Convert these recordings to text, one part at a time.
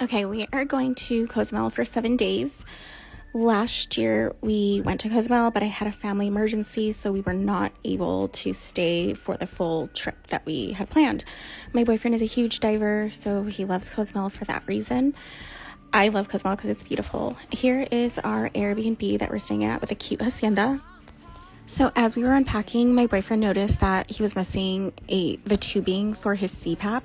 Okay, we are going to Cozumel for 7 days. Last year we went to Cozumel, but I had a family emergency, so we were not able to stay for the full trip that we had planned. My boyfriend is a huge diver, so he loves Cozumel for that reason. I love Cozumel because it's beautiful. Here is our Airbnb that we're staying at with a cute hacienda. So as we were unpacking, my boyfriend noticed that he was missing the tubing for his CPAP.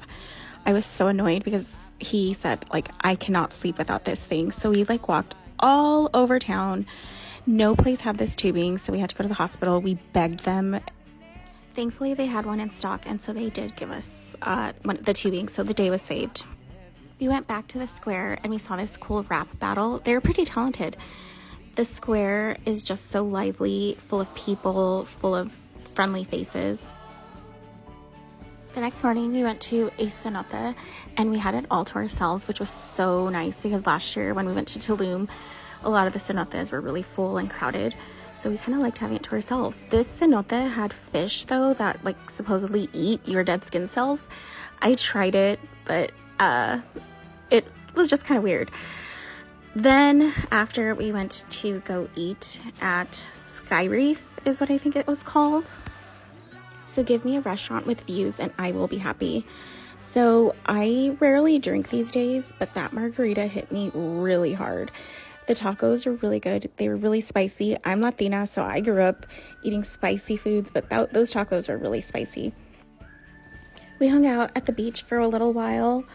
I was so annoyed because he said, I cannot sleep without this thing. So we walked all over town. No place had this tubing, so we had to go to the hospital. We begged them. Thankfully, they had one in stock, and so they did give us the tubing, so the day was saved. We went back to the square, and we saw this cool rap battle. They were pretty talented. The square is just so lively, full of people, full of friendly faces. The next morning, we went to a cenote, and we had it all to ourselves, which was so nice because last year when we went to Tulum, a lot of the cenotes were really full and crowded, so we kind of liked having it to ourselves. This cenote had fish, though, that supposedly eat your dead skin cells. I tried it, but it was just kind of weird. Then, after we went to go eat at Sky Reef, is what I think it was called. So give me a restaurant with views and I will be happy. So I rarely drink these days, but that margarita hit me really hard. The tacos were really good. They were really spicy. I'm Latina, so I grew up eating spicy foods, but those tacos were really spicy. We hung out at the beach for a little while.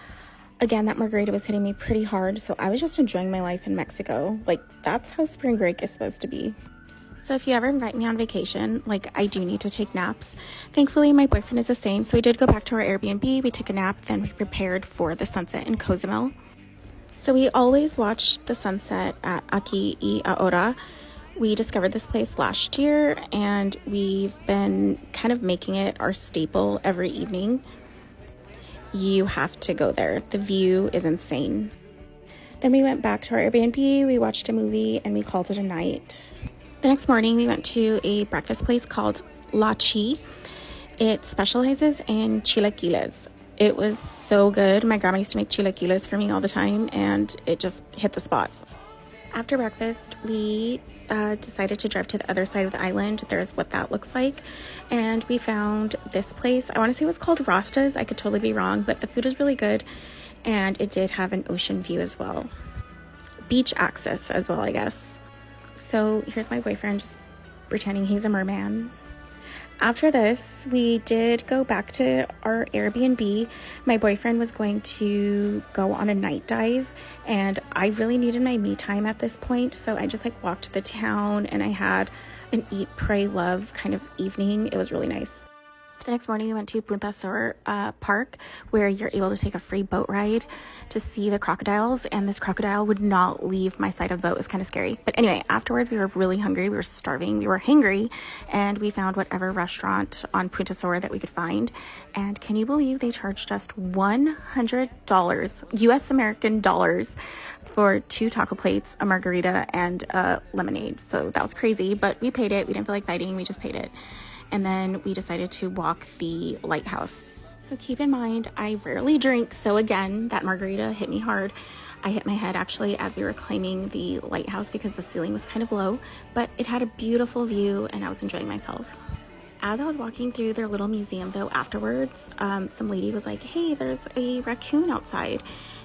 Again, that margarita was hitting me pretty hard, so I was just enjoying my life in Mexico. That's how spring break is supposed to be. So if you ever invite me on vacation, I do need to take naps. Thankfully, my boyfriend is the same, so we did go back to our Airbnb, we took a nap, then we prepared for the sunset in Cozumel. So we always watch the sunset at Aquí y Ahora. We discovered this place last year, and we've been kind of making it our staple every evening. You have to go there. The view is insane. Then we went back to our Airbnb, we watched a movie, and we called it a night. The next morning, we went to a breakfast place called La Chi. It specializes in chilaquiles. It was so good. My grandma used to make chilaquiles for me all the time, and it just hit the spot. After breakfast, we decided to drive to the other side of the island. There's what that looks like. And we found this place. I want to say it was called Rasta's. I could totally be wrong, but the food was really good, and it did have an ocean view as well. Beach access as well, I guess. So here's my boyfriend just pretending he's a merman. After this, we did go back to our Airbnb. My boyfriend was going to go on a night dive, and I really needed my me time at this point. So I just walked the town, and I had an eat, pray, love kind of evening. It was really nice. The next morning, we went to Punta Sur Park, where you're able to take a free boat ride to see the crocodiles, and this crocodile would not leave my side of the boat. It was kind of scary. But anyway, afterwards, we were really hungry. We were starving. We were hangry, and we found whatever restaurant on Punta Sur that we could find. And can you believe they charged us $100, US American dollars, for 2 taco plates, a margarita, and a lemonade. So that was crazy, but we paid it. We didn't feel like fighting. We just paid it. And then we decided to walk the lighthouse. So keep in mind, I rarely drink, so again, that margarita hit me hard. I hit my head actually as we were climbing the lighthouse because the ceiling was kind of low, but it had a beautiful view and I was enjoying myself. As I was walking through their little museum though afterwards, some lady was like, hey, there's a raccoon outside.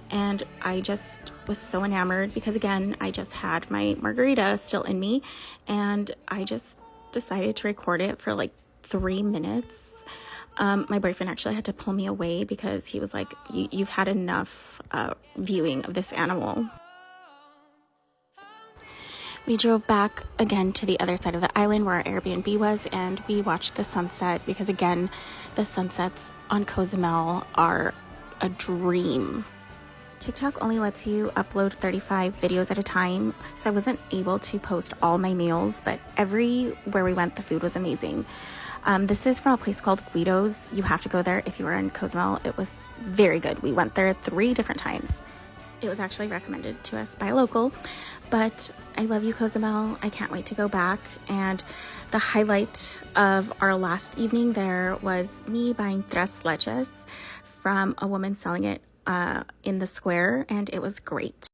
And I just was so enamored because again, I just had my margarita still in me, and I just decided to record it for 3 minutes. My boyfriend actually had to pull me away because he was like, you've had enough viewing of this animal. We drove back again to the other side of the island where our Airbnb was, and we watched the sunset because again, the sunsets on Cozumel are a dream. TikTok only lets you upload 35 videos at a time, so I wasn't able to post all my meals, but everywhere we went, the food was amazing. This is from a place called Guido's. You have to go there if you are in Cozumel. It was very good. We went there 3 different times. It was actually recommended to us by a local, but I love you, Cozumel. I can't wait to go back. And the highlight of our last evening there was me buying tres leches from a woman selling it in the square, and it was great.